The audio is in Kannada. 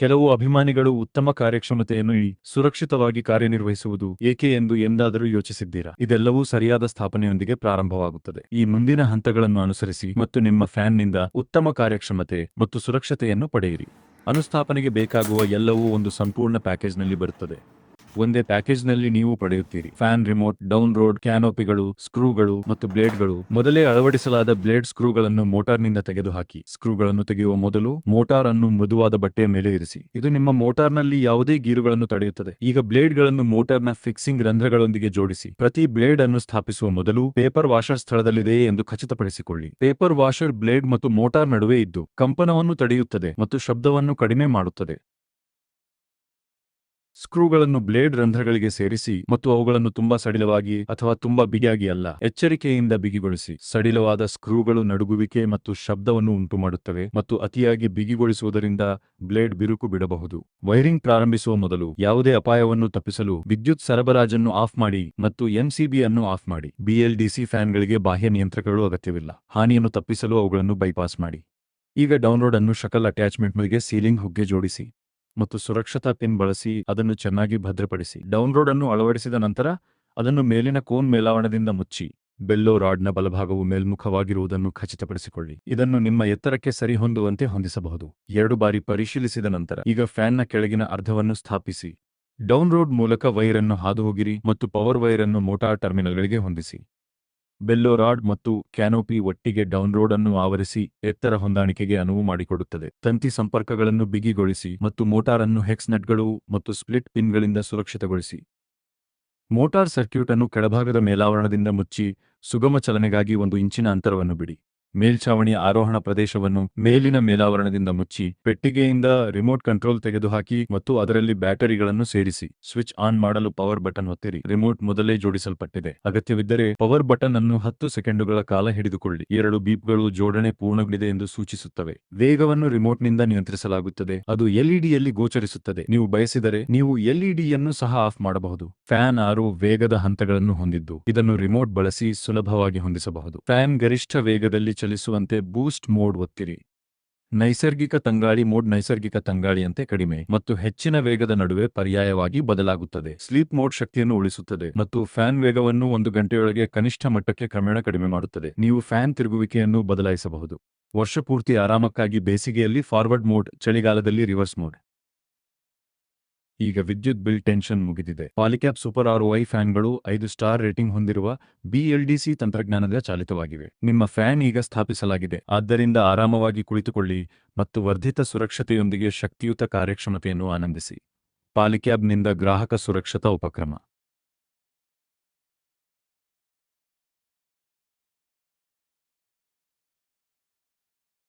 ಕೆಲವು ಅಭಿಮಾನಿಗಳು ಉತ್ತಮ ಕಾರ್ಯಕ್ಷಮತೆಯನ್ನು ಸುರಕ್ಷಿತವಾಗಿ ಕಾರ್ಯನಿರ್ವಹಿಸುವುದು ಏಕೆ ಎಂದು ಎಂದಾದರೂ ಯೋಚಿಸಿದ್ದೀರಾ? ಇದೆಲ್ಲವೂ ಸರಿಯಾದ ಸ್ಥಾಪನೆಯೊಂದಿಗೆ ಪ್ರಾರಂಭವಾಗುತ್ತದೆ. ಈ ಮುಂದಿನ ಹಂತಗಳನ್ನು ಅನುಸರಿಸಿ ಮತ್ತು ನಿಮ್ಮ ಫ್ಯಾನ್ನಿಂದ ಉತ್ತಮ ಕಾರ್ಯಕ್ಷಮತೆ ಮತ್ತು ಸುರಕ್ಷತೆಯನ್ನು ಪಡೆಯಿರಿ. ಅನುಸ್ಥಾಪನೆಗೆ ಬೇಕಾಗುವ ಎಲ್ಲವೂ ಒಂದು ಸಂಪೂರ್ಣ ಪ್ಯಾಕೇಜ್ನಲ್ಲಿ ಬರುತ್ತದೆ. ಒಂದೇ ಪ್ಯಾಕೇಜ್ನಲ್ಲಿ ನೀವು ಪಡೆಯುತ್ತೀರಿ ಫ್ಯಾನ್ ರಿಮೋಟ್, ಡೌನ್ ರೋಡ್, ಕ್ಯಾನೋಪಿಗಳು, ಸ್ಕ್ರೂಗಳು ಮತ್ತು ಬ್ಲೇಡ್ಗಳು. ಮೊದಲೇ ಅಳವಡಿಸಲಾದ ಬ್ಲೇಡ್ ಸ್ಕ್ರೂಗಳನ್ನು ಮೋಟಾರ್ನಿಂದ ತೆಗೆದುಹಾಕಿ. ಸ್ಕ್ರೂಗಳನ್ನು ತೆಗೆಯುವ ಮೊದಲು ಮೋಟಾರ್ ಅನ್ನು ಮೃದುವಾದ ಬಟ್ಟೆಯ ಮೇಲೆ ಇರಿಸಿ. ಇದು ನಿಮ್ಮ ಮೋಟಾರ್ನಲ್ಲಿ ಯಾವುದೇ ಗೀರುಗಳನ್ನು ತಡೆಯುತ್ತದೆ. ಈಗ ಬ್ಲೇಡ್ಗಳನ್ನು ಮೋಟಾರ್ನ ಫಿಕ್ಸಿಂಗ್ ರಂಧ್ರಗಳೊಂದಿಗೆ ಜೋಡಿಸಿ. ಪ್ರತಿ ಬ್ಲೇಡ್ ಅನ್ನು ಸ್ಥಾಪಿಸುವ ಮೊದಲು ಪೇಪರ್ ವಾಷರ್ ಸ್ಥಳದಲ್ಲಿದೆಯೇ ಎಂದು ಖಚಿತಪಡಿಸಿಕೊಳ್ಳಿ. ಪೇಪರ್ ವಾಷರ್ ಬ್ಲೇಡ್ ಮತ್ತು ಮೋಟಾರ್ ನಡುವೆ ಇದ್ದು ಕಂಪನವನ್ನು ತಡೆಯುತ್ತದೆ ಮತ್ತು ಶಬ್ದವನ್ನು ಕಡಿಮೆ ಮಾಡುತ್ತದೆ. ಸ್ಕ್ರೂಗಳನ್ನು ಬ್ಲೇಡ್ ರಂಧ್ರಗಳಿಗೆ ಸೇರಿಸಿ ಮತ್ತು ಅವುಗಳನ್ನು ತುಂಬಾ ಸಡಿಲವಾಗಿ ಅಥವಾ ತುಂಬಾ ಬಿಗಿಯಾಗಿ ಅಲ್ಲ, ಎಚ್ಚರಿಕೆಯಿಂದ ಬಿಗಿಗೊಳಿಸಿ. ಸಡಿಲವಾದ ಸ್ಕ್ರೂಗಳು ನಡುಗುವಿಕೆ ಮತ್ತು ಶಬ್ದವನ್ನು ಉಂಟುಮಾಡುತ್ತವೆ ಮತ್ತು ಅತಿಯಾಗಿ ಬಿಗಿಗೊಳಿಸುವುದರಿಂದ ಬ್ಲೇಡ್ ಬಿರುಕು ಬಿಡಬಹುದು. ವೈರಿಂಗ್ ಪ್ರಾರಂಭಿಸುವ ಮೊದಲು ಯಾವುದೇ ಅಪಾಯವನ್ನು ತಪ್ಪಿಸಲು ವಿದ್ಯುತ್ ಸರಬರಾಜನ್ನು ಆಫ್ ಮಾಡಿ ಮತ್ತು ಎಂಸಿಬಿ ಅನ್ನು ಆಫ್ ಮಾಡಿ. ಬಿಎಲ್ಡಿಸಿ ಫ್ಯಾನ್ಗಳಿಗೆ ಬಾಹ್ಯ ನಿಯಂತ್ರಕಗಳು ಅಗತ್ಯವಿಲ್ಲ. ಹಾನಿಯನ್ನು ತಪ್ಪಿಸಲು ಅವುಗಳನ್ನು ಬೈಪಾಸ್ ಮಾಡಿ. ಈಗ ಡೌನ್ಲೋಡ್ ಅನ್ನು ಶಕಲ್ ಅಟ್ಯಾಚ್ಮೆಂಟ್ಗಳಿಗೆ ಸೀಲಿಂಗ್ ಹುಗ್ಗೆ ಜೋಡಿಸಿ ಮತ್ತು ಸುರಕ್ಷತಾ ಪಿನ್ ಬಳಸಿ ಅದನ್ನು ಚೆನ್ನಾಗಿ ಭದ್ರಪಡಿಸಿ. ಡೌನ್ಲೋಡ್ ಅನ್ನು ಅಳವಡಿಸಿದ ನಂತರ ಅದನ್ನು ಮೇಲಿನ ಕೋನ್ ಮೇಲಾವರಣದಿಂದ ಮುಚ್ಚಿ. ಬೆಲ್ಲೋ ರಾಡ್ನ ಬಲಭಾಗವು ಮೇಲ್ಮುಖವಾಗಿರುವುದನ್ನು ಖಚಿತಪಡಿಸಿಕೊಳ್ಳಿ. ಇದನ್ನು ನಿಮ್ಮ ಎತ್ತರಕ್ಕೆ ಸರಿಹೊಂದುವಂತೆ ಹೊಂದಿಸಬಹುದು. 2 ಬಾರಿ ಪರಿಶೀಲಿಸಿದ ನಂತರ ಈಗ ಫ್ಯಾನ್ನ ಕೆಳಗಿನ ಅರ್ಧವನ್ನು ಸ್ಥಾಪಿಸಿ. ಡೌನ್ಲೋಡ್ ಮೂಲಕ ವೈರ್ ಅನ್ನು ಹಾದುಹೋಗಿರಿ ಮತ್ತು ಪವರ್ ವೈರ್ ಅನ್ನು ಮೋಟಾರ್ ಟರ್ಮಿನಲ್ಗಳಿಗೆ ಹೊಂದಿಸಿ. ಬೆಲ್ಲೋ ರಾಡ್ ಮತ್ತು ಕ್ಯಾನೋಪಿ ಒಟ್ಟಿಗೆ ಡೌನ್ಲೋಡ್ ಅನ್ನು ಆವರಿಸಿ ಎತ್ತರ ಹೊಂದಾಣಿಕೆಗೆ ಅನುವು ಮಾಡಿಕೊಡುತ್ತದೆ. ತಂತಿ ಸಂಪರ್ಕಗಳನ್ನು ಬಿಗಿಗೊಳಿಸಿ ಮತ್ತು ಮೋಟಾರ್ ಅನ್ನು ಹೆಕ್ಸ್ ನಟ್ಗಳು ಮತ್ತು ಸ್ಪ್ಲಿಟ್ ಪಿನ್ಗಳಿಂದ ಸುರಕ್ಷಿತಗೊಳಿಸಿ. ಮೋಟಾರ್ ಸರ್ಕ್ಯೂಟ್ ಅನ್ನು ಕೆಳಭಾಗದ ಮೇಲಾವರಣದಿಂದ ಮುಚ್ಚಿ ಸುಗಮ ಚಲನೆಗಾಗಿ 1 ಇಂಚಿನ ಅಂತರವನ್ನು ಬಿಡಿ. ಮೇಲ್ಛಾವಣಿಯ ಆರೋಹಣ ಪ್ರದೇಶವನ್ನು ಮೇಲಿನ ಮೇಲಾವರಣದಿಂದ ಮುಚ್ಚಿ. ಪೆಟ್ಟಿಗೆಯಿಂದ ರಿಮೋಟ್ ಕಂಟ್ರೋಲ್ ತೆಗೆದುಹಾಕಿ ಮತ್ತು ಅದರಲ್ಲಿ ಬ್ಯಾಟರಿಗಳನ್ನು ಸೇರಿಸಿ. ಸ್ವಿಚ್ ಆನ್ ಮಾಡಲು ಪವರ್ ಬಟನ್ ಒತ್ತಿರಿ. ರಿಮೋಟ್ ಮೊದಲೇ ಜೋಡಿಸಲ್ಪಟ್ಟಿದೆ. ಅಗತ್ಯವಿದ್ದರೆ ಪವರ್ ಬಟನ್ ಅನ್ನು 10 ಸೆಕೆಂಡುಗಳ ಕಾಲ ಹಿಡಿದುಕೊಳ್ಳಿ. 2 ಬೀಪ್ಗಳು ಜೋಡಣೆ ಪೂರ್ಣಗೊಂಡಿದೆ ಎಂದು ಸೂಚಿಸುತ್ತವೆ. ವೇಗವನ್ನು ರಿಮೋಟ್ನಿಂದ ನಿಯಂತ್ರಿಸಲಾಗುತ್ತದೆ. ಅದು ಎಲ್ಇಡಿಯಲ್ಲಿ ಗೋಚರಿಸುತ್ತದೆ. ನೀವು ಬಯಸಿದರೆ ನೀವು ಎಲ್ಇಡಿಯನ್ನು ಸಹ ಆಫ್ ಮಾಡಬಹುದು. ಫ್ಯಾನ್ 6 ವೇಗದ ಹಂತಗಳನ್ನು ಹೊಂದಿದ್ದು ಇದನ್ನು ರಿಮೋಟ್ ಬಳಸಿ ಸುಲಭವಾಗಿ ಹೊಂದಿಸಬಹುದು. ಫ್ಯಾನ್ ಗರಿಷ್ಠ ವೇಗದಲ್ಲಿ ಚಲಿಸುವಂತೆ ಬೂಸ್ಟ್ ಮೋಡ್ ಒತ್ತಿರಿ. ನೈಸರ್ಗಿಕ ತಂಗಾಳಿ ಮೋಡ್ ನೈಸರ್ಗಿಕ ತಂಗಾಳಿಯಂತೆ ಕಡಿಮೆ ಮತ್ತು ಹೆಚ್ಚಿನ ವೇಗದ ನಡುವೆ ಪರ್ಯಾಯವಾಗಿ ಬದಲಾಗುತ್ತದೆ. ಸ್ಲೀಪ್ ಮೋಡ್ ಶಕ್ತಿಯನ್ನು ಉಳಿಸುತ್ತದೆ ಮತ್ತು ಫ್ಯಾನ್ ವೇಗವನ್ನು 1 ಗಂಟೆಯೊಳಗೆ ಕನಿಷ್ಠ ಮಟ್ಟಕ್ಕೆ ಕ್ರಮೇಣ ಕಡಿಮೆ ಮಾಡುತ್ತದೆ. ನೀವು ಫ್ಯಾನ್ ತಿರುಗುವಿಕೆಯನ್ನು ಬದಲಾಯಿಸಬಹುದು. ವರ್ಷಪೂರ್ತಿ ಆರಾಮಕ್ಕಾಗಿ ಬೇಸಿಗೆಯಲ್ಲಿ ಫಾರ್ವರ್ಡ್ ಮೋಡ್, ಚಳಿಗಾಲದಲ್ಲಿ ರಿವರ್ಸ್ ಮೋಡ್. ಈಗ ವಿದ್ಯುತ್ ಬಿಲ್ ಟೆನ್ಷನ್ ಮುಗಿದಿದೆ. ಪಾಲಿಕ್ಯಾಪ್ ಸೂಪರ್ ROI ಫ್ಯಾನ್ಗಳು 5 ಸ್ಟಾರ್ ರೇಟಿಂಗ್ ಹೊಂದಿರುವ BLDC ತಂತ್ರಜ್ಞಾನದ ಚಾಲಿತವಾಗಿವೆ. ನಿಮ್ಮ ಫ್ಯಾನ್ ಈಗ ಸ್ಥಾಪಿಸಲಾಗಿದೆ, ಆದ್ದರಿಂದ ಆರಾಮವಾಗಿ ಕುಳಿತುಕೊಳ್ಳಿ ಮತ್ತು ವರ್ಧಿತ ಸುರಕ್ಷತೆಯೊಂದಿಗೆ ಶಕ್ತಿಯುತ ಕಾರ್ಯಕ್ಷಮತೆಯನ್ನು ಆನಂದಿಸಿ. ಪಾಲಿಕ್ಯಾಬ್ನಿಂದ ಗ್ರಾಹಕ ಸುರಕ್ಷತಾ ಉಪಕ್ರಮ.